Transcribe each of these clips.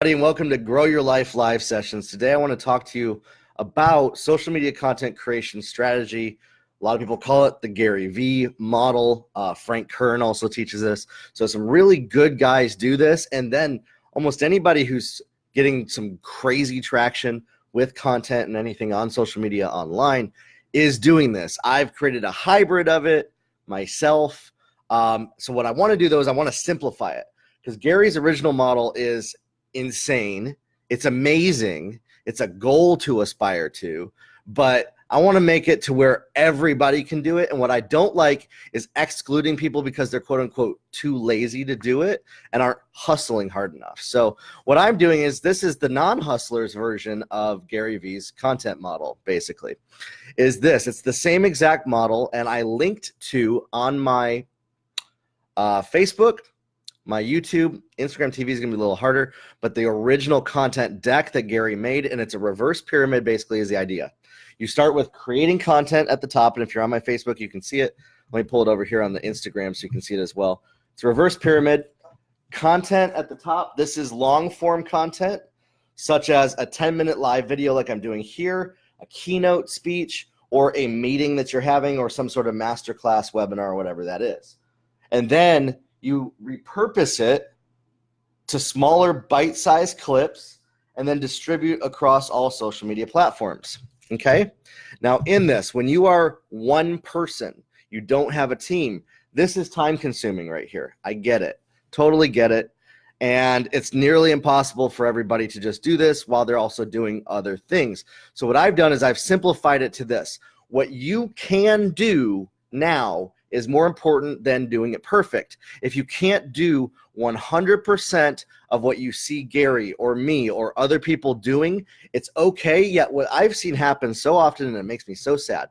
And welcome to Grow Your Life live sessions. Today I want to talk to you about social media content creation strategy. A lot of people call it the Gary V model. Frank Kern also teaches this. So some really good guys do this. And then almost anybody who's getting some crazy traction with content and anything on social media online is doing this. I've created a hybrid of it myself. So what I want to do though is I want to simplify it, because Gary's original model is insane. It's amazing. It's a goal to aspire to, but I want to make it to where everybody can do it. And what I don't like is excluding people because they're quote unquote too lazy to do it and aren't hustling hard enough. So what I'm doing is, this is the non-hustlers version of Gary V's content model, basically, is this. It's the same exact model. And I linked to on my Facebook, my YouTube, Instagram TV is going to be a little harder, but the original content deck that Gary made, and it's a reverse pyramid basically is the idea. You start with creating content at the top, and if you're on my Facebook, you can see it. Let me pull it over here on the Instagram so you can see it as well. It's a reverse pyramid. Content at the top, this is long form content, such as a 10-minute live video like I'm doing here, a keynote speech, or a meeting that you're having, or some sort of masterclass webinar or whatever that is. And then you repurpose it to smaller bite-sized clips and then distribute across all social media platforms. Okay? Now in this, when you are one person, you don't have a team, this is time consuming right here. I get it. Totally get it. And it's nearly impossible for everybody to just do this while they're also doing other things. So what I've done is I've simplified it to this. What you can do now is more important than doing it perfect. If you can't do 100% of what you see Gary or me or other people doing, it's okay. Yet what I've seen happen so often, and it makes me so sad,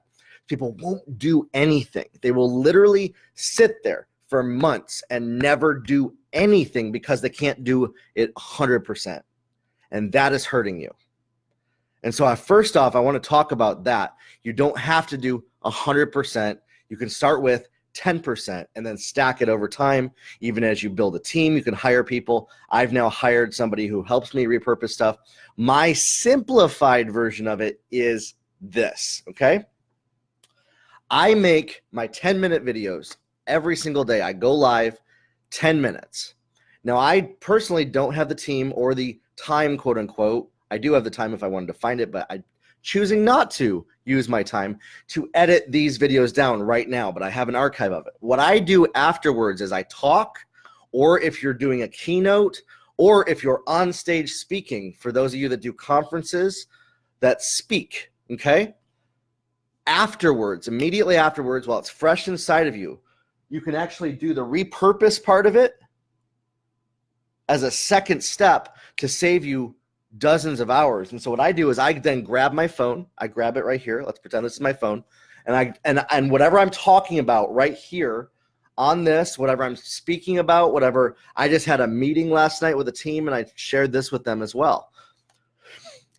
people won't do anything. They will literally sit there for months and never do anything because they can't do it 100%. And that is hurting you. And so first off, I want to talk about that. You don't have to do 100%. You can start with 10% and then stack it over time. Even as you build a team, you can hire people. I've now hired somebody who helps me repurpose stuff. My simplified version of it is this, okay? I make my 10-minute videos every single day. I go live 10 minutes. Now, I personally don't have the team or the time, quote unquote. I do have the time if I wanted to find it, but I'm choosing not to use my time to edit these videos down right now, but I have an archive of it. What I do afterwards is I talk, or if you're doing a keynote, or if you're on stage speaking, for those of you that do conferences that speak, okay? Afterwards, immediately afterwards, while it's fresh inside of you, you can actually do the repurpose part of it as a second step to save you dozens of hours. And so what I do is I then grab my phone. I grab it right here. Let's pretend this is my phone. And whatever I'm talking about right here on this, whatever I'm speaking about, whatever, I just had a meeting last night with a team and I shared this with them as well,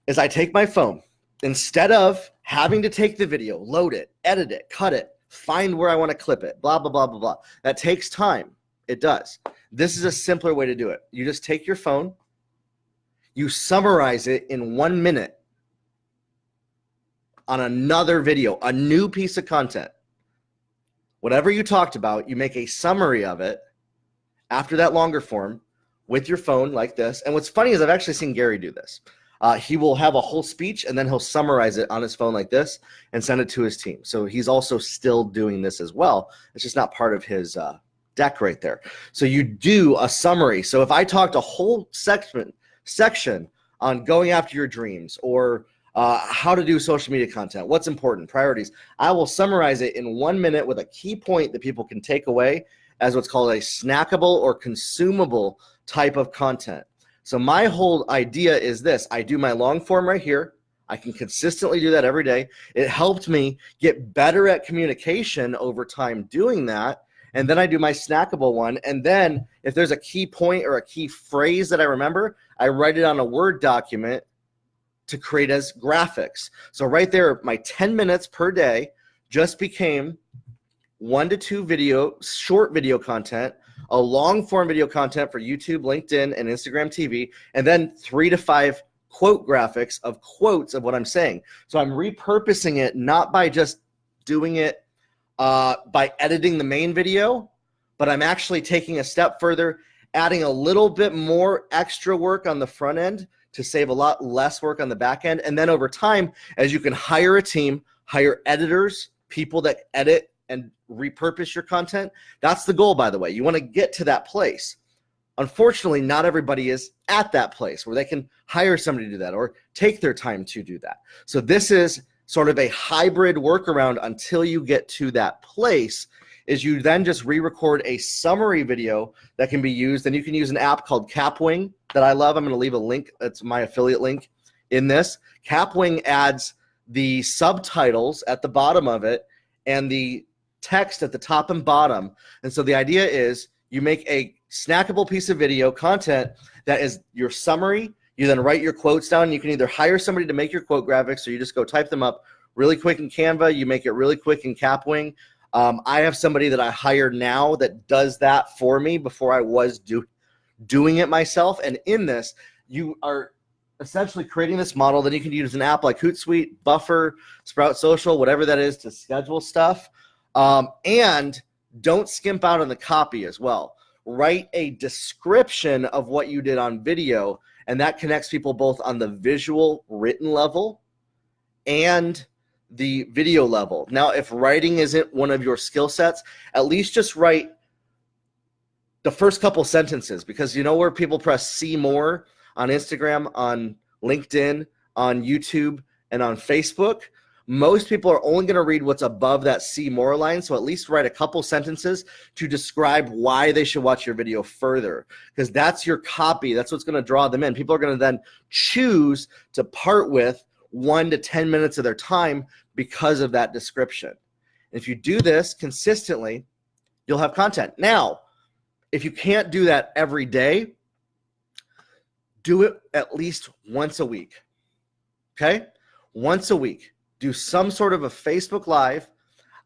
is I take my phone. Instead of having to take the video, load it, edit it, cut it, find where I want to clip it, blah, blah, blah, blah, blah. That takes time. It does. This is a simpler way to do it. You just take your phone, you summarize it in 1 minute on another video, a new piece of content. Whatever you talked about, you make a summary of it after that longer form with your phone like this. And what's funny is I've actually seen Gary do this. He will have a whole speech and then he'll summarize it on his phone like this and send it to his team. So he's also still doing this as well. It's just not part of his deck right there. So you do a summary. So if I talked a whole section on going after your dreams, or how to do social media content, what's important, priorities, I will summarize it in 1 minute with a key point that people can take away as what's called a snackable or consumable type of content. So my whole idea is this. I do my long form right here. I can consistently do that every day. It helped me get better at communication over time doing that. And then I do my snackable one. And then if there's a key point or a key phrase that I remember, I write it on a Word document to create as graphics. So right there, my 10 minutes per day just became 1 to 2 short video content a long form video content for YouTube, LinkedIn, and Instagram TV, and then 3 to 5 quote graphics of quotes of what I'm saying. So I'm repurposing it, not by just doing it by editing the main video, but I'm actually taking a step further, adding a little bit more extra work on the front end to save a lot less work on the back end. And then over time, as you can hire a team, hire editors, people that edit and repurpose your content. That's the goal, by the way. You want to get to that place. Unfortunately, not everybody is at that place where they can hire somebody to do that or take their time to do that. So this is sort of a hybrid workaround until you get to that place, is you then just re-record a summary video that can be used. And you can use an app called Capwing that I love. I'm going to leave a link. It's my affiliate link in this. Capwing adds the subtitles at the bottom of it and the text at the top and bottom. And so the idea is you make a snackable piece of video content that is your summary. You then write your quotes down. You can either hire somebody to make your quote graphics, or you just go type them up really quick in Canva. You make it really quick in Capwing. I have somebody that I hire now that does that for me before I was doing it myself. And in this, you are essentially creating this model. Then you can use an app like Hootsuite, Buffer, Sprout Social, whatever that is, to schedule stuff. And don't skimp out on the copy as well. Write a description of what you did on video, and that connects people both on the visual written level and the video level. Now, if writing isn't one of your skill sets, at least just write the first couple sentences, because you know where people press see more on Instagram, on LinkedIn, on YouTube, and on Facebook? Most people are only going to read what's above that see more line, so at least write a couple sentences to describe why they should watch your video further, because that's your copy. That's what's going to draw them in. People are going to then choose to part with 1 to 10 minutes of their time because of that description. And if you do this consistently, you'll have content. Now, if you can't do that every day, do it at least once a week, okay? Once a week. Do some sort of a Facebook Live.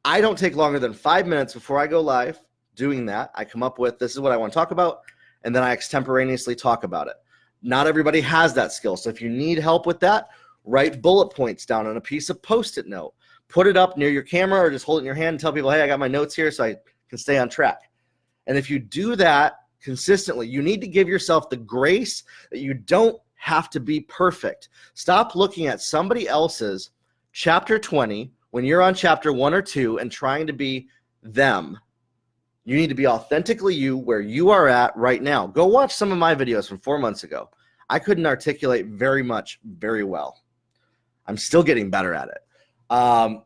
I don't take longer than 5 minutes before I go live doing that. I come up with, this is what I want to talk about, and then I extemporaneously talk about it. Not everybody has that skill, so if you need help with that, write bullet points down on a piece of Post-it note. Put it up near your camera or just hold it in your hand and tell people, hey, I got my notes here so I can stay on track. And if you do that consistently, you need to give yourself the grace that you don't have to be perfect. Stop looking at somebody else's chapter 20 when you're on chapter 1 or 2 and trying to be them. You need to be authentically you where you are at right now. Go watch some of my videos from 4 months ago. I couldn't articulate very much very well. I'm still getting better at it.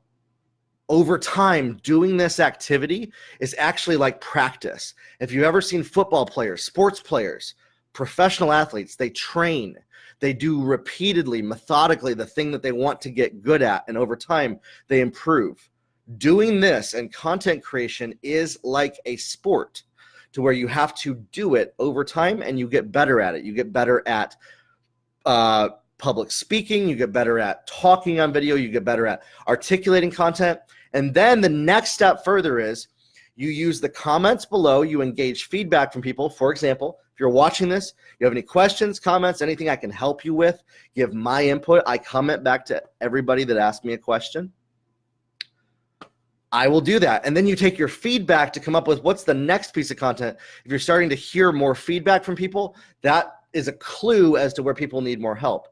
Over time, doing this activity is actually like practice. If you've ever seen football players, sports players, professional athletes, they train. They do repeatedly, methodically, the thing that they want to get good at, and over time, they improve. Doing this and content creation is like a sport, to where you have to do it over time and you get better at it. You get better at public speaking, you get better at talking on video, you get better at articulating content. And then the next step further is you use the comments below, you engage feedback from people. For example, if you're watching this, you have any questions, comments, anything I can help you with, give my input. I comment back to everybody that asked me a question. I will do that. And then you take your feedback to come up with what's the next piece of content. If you're starting to hear more feedback from people, that is a clue as to where people need more help.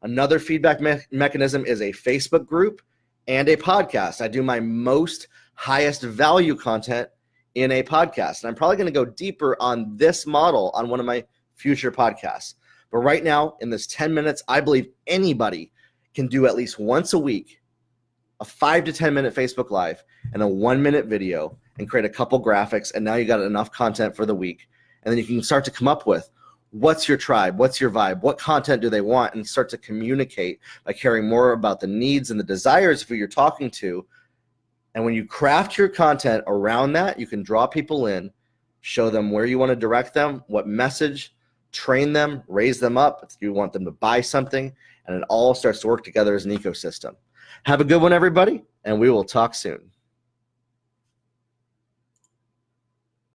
Another feedback mechanism is a Facebook group and a podcast. I do my most highest value content in a podcast. And I'm probably going to go deeper on this model on one of my future podcasts. But right now, in this 10 minutes, I believe anybody can do at least once a week a 5 to 10 minute Facebook Live and a 1 minute video and create a couple graphics. And now you got enough content for the week. And then you can start to come up with what's your tribe, what's your vibe, what content do they want, and start to communicate by caring more about the needs and the desires of who you're talking to. And when you craft your content around that, you can draw people in, show them where you want to direct them, what message, train them, raise them up if you want them to buy something, and it all starts to work together as an ecosystem. Have a good one, everybody, and we will talk soon.